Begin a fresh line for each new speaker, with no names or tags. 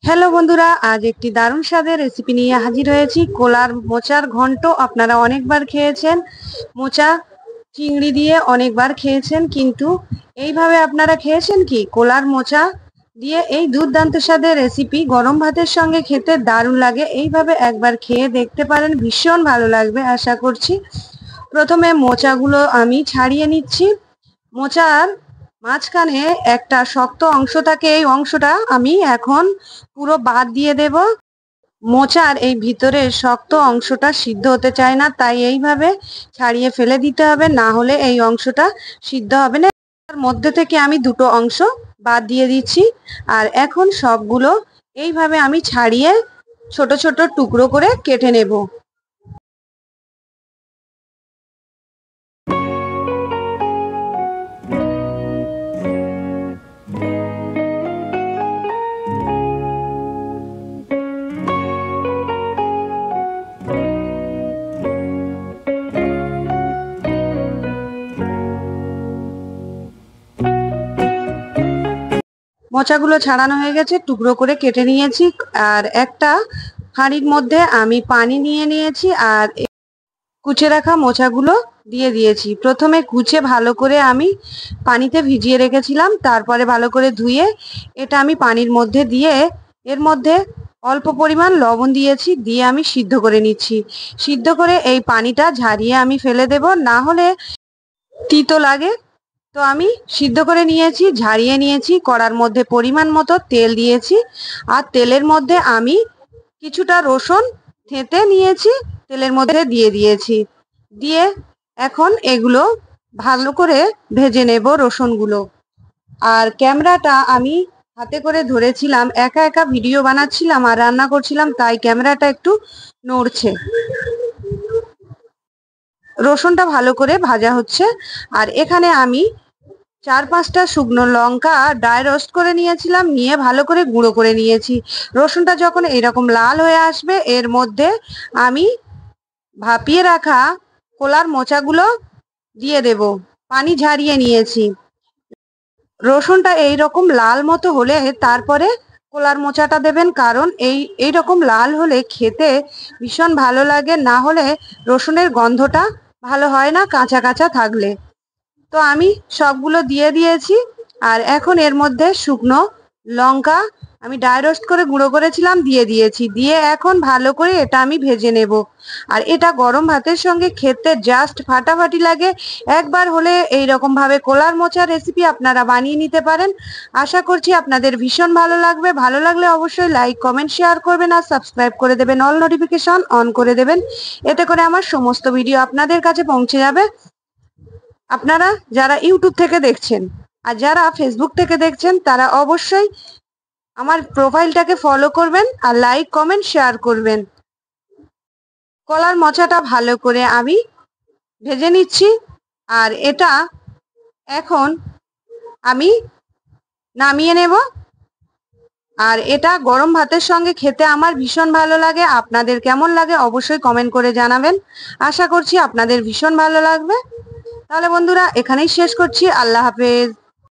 Hello বন্ধুরা, আজ একটি দারুণ স্বাদের রেসিপি নিয়ে হাজির হয়েছি। কোলার মোচার ঘন্ট আপনারা অনেকবার খেয়েছেন, মোচা চিংড়ি দিয়ে অনেকবার খেয়েছেন, কিন্তু এইভাবে আপনারা খেয়েছেন কি? কোলার মোচা দিয়ে এই দুর্দান্ত স্বাদের রেসিপি গরম ভাতের সঙ্গে খেতে দারুণ লাগে। এইভাবে একবার খেয়ে দেখতে পারেন, ভীষণ ভালো লাগবে আশা করছি। প্রথমে মোচাগুলো আমি ছাড়িয়ে নিচ্ছি। মোচার মাঝখানে একটা শক্ত অংশ থাকে, এই অংশটা আমি এখন পুরো বাদ দিয়ে দেব। মোচার এই ভিতরের শক্ত অংশটা সিদ্ধ হতে চায় না, তাই এইভাবে ছাড়িয়ে ফেলে দিতে হবে, না হলে এই অংশটা সিদ্ধ হবে না। তার মধ্যে থেকে আমি দুটো অংশ বাদ দিয়ে দিচ্ছি। আর এখন সবগুলো এইভাবে আমি ছাড়িয়ে ছোট ছোট টুকরো করে কেটে নেব। মোচাগুলো ছাড়ানো হয়ে গেছে, টুকরো করে কেটে নিয়েছি। আর একটা হাঁড়ির মধ্যে আমি পানি নিয়ে নিয়েছি আর কুচে রাখা মোচাগুলো দিয়ে দিয়েছি। প্রথমে কুচে ভালো করে আমি পানিতে ভিজিয়ে রেখেছিলাম, তারপরে ভালো করে ধুয়ে এটা আমি পানির মধ্যে দিয়ে এর মধ্যে অল্প পরিমাণ লবণ দিয়েছি, দিয়ে আমি সিদ্ধ করে নিচ্ছি। সিদ্ধ করে এই পানিটা ঝারিয়ে আমি ফেলে দেব, না হলে তিতো লাগে। তো আমি সিদ্ধ করে নিয়েছি, ঝারিয়ে নিয়েছি। কড়ার মধ্যে পরিমাণ মতো তেল দিয়েছি, আর তেলের মধ্যে আমি কিছুটা রসুন থেঁতে নিয়েছি, তেলের মধ্যে দিয়ে দিয়েছি। দিয়ে এখন এগুলো ভালো করে ভেজে নেব রসুনগুলো। আর ক্যামেরাটা আমি হাতে করে ধরেছিলাম, একা একা ভিডিও বানাচ্ছিলাম আর রান্না করছিলাম, তাই ক্যামেরাটা একটু নড়ছে। রসুনটা ভালো করে ভাজা হচ্ছে, আর এখানে আমি 4-5টা শুকনো লঙ্কা ড্রাই রোস্ট করে নিয়েছিলাম, নিয়ে ভালো করে গুঁড়ো করে নিয়েছি। রসুনটা যখন এরকম লাল হয়ে আসবে, এর মধ্যে আমি ভাপিয়ে রাখা কোলার মোচাগুলো দিয়ে দেব। পানি ঝারিয়ে নিয়েছি। রসুনটা এইরকম লাল মতো হলে তারপরে কোলার মোচাটা দেবেন, কারণ এইরকম লাল হলে খেতে ভীষণ ভালো লাগে, না হলে রসুনের গন্ধটা ভালো হয় না কাঁচা কাঁচা থাকলে। তো আমি সবগুলো দিয়ে দিয়েছি। আর এখন এর মধ্যে শুকনো লঙ্কা আমি ড্রাই রোস্ট করে গুঁড়ো করেছিলাম দিয়ে দিয়েছি। দিয়ে এখন ভালো করে এটা আমি ভেজে নেব। আর এটা গরম ভাতের সঙ্গে খেতে জাস্ট ফাটাফাটি লাগে। একবার হলে এই রকম ভাবে কোলার মোচার রেসিপি আপনারা বানিয়ে নিতে পারেন। আশা করছি আপনাদের ভীষণ ভালো লাগবে। ভালো লাগলে অবশ্যই লাইক, কমেন্ট, শেয়ার করবেন আর সাবস্ক্রাইব করে দেবেন, অল নোটিফিকেশন অন করে দেবেন। এতে করে আমার সমস্ত ভিডিও আপনাদের কাছে পৌঁছে যাবে। আপনারা যারা ইউটিউব থেকে দেখছেন আর যারা ফেসবুক থেকে দেখছেন, তারা অবশ্যই আমার প্রোফাইলটাকে ফলো করবেন আর লাইক, কমেন্ট, শেয়ার করবেন। কলার মোচাটা ভালো করে আমি ভেজে নিচ্ছি। আর এটা এখন আমি নামিয়ে নেব। আর এটা গরম ভাতের সঙ্গে খেতে আমার ভীষণ ভালো লাগে। আপনাদের কেমন লাগে অবশ্যই কমেন্ট করে জানাবেন। আশা করছি আপনাদের ভীষণ ভালো লাগবে। তাহলে বন্ধুরা, এখানেই শেষ করছি। আল্লাহ হাফেজ।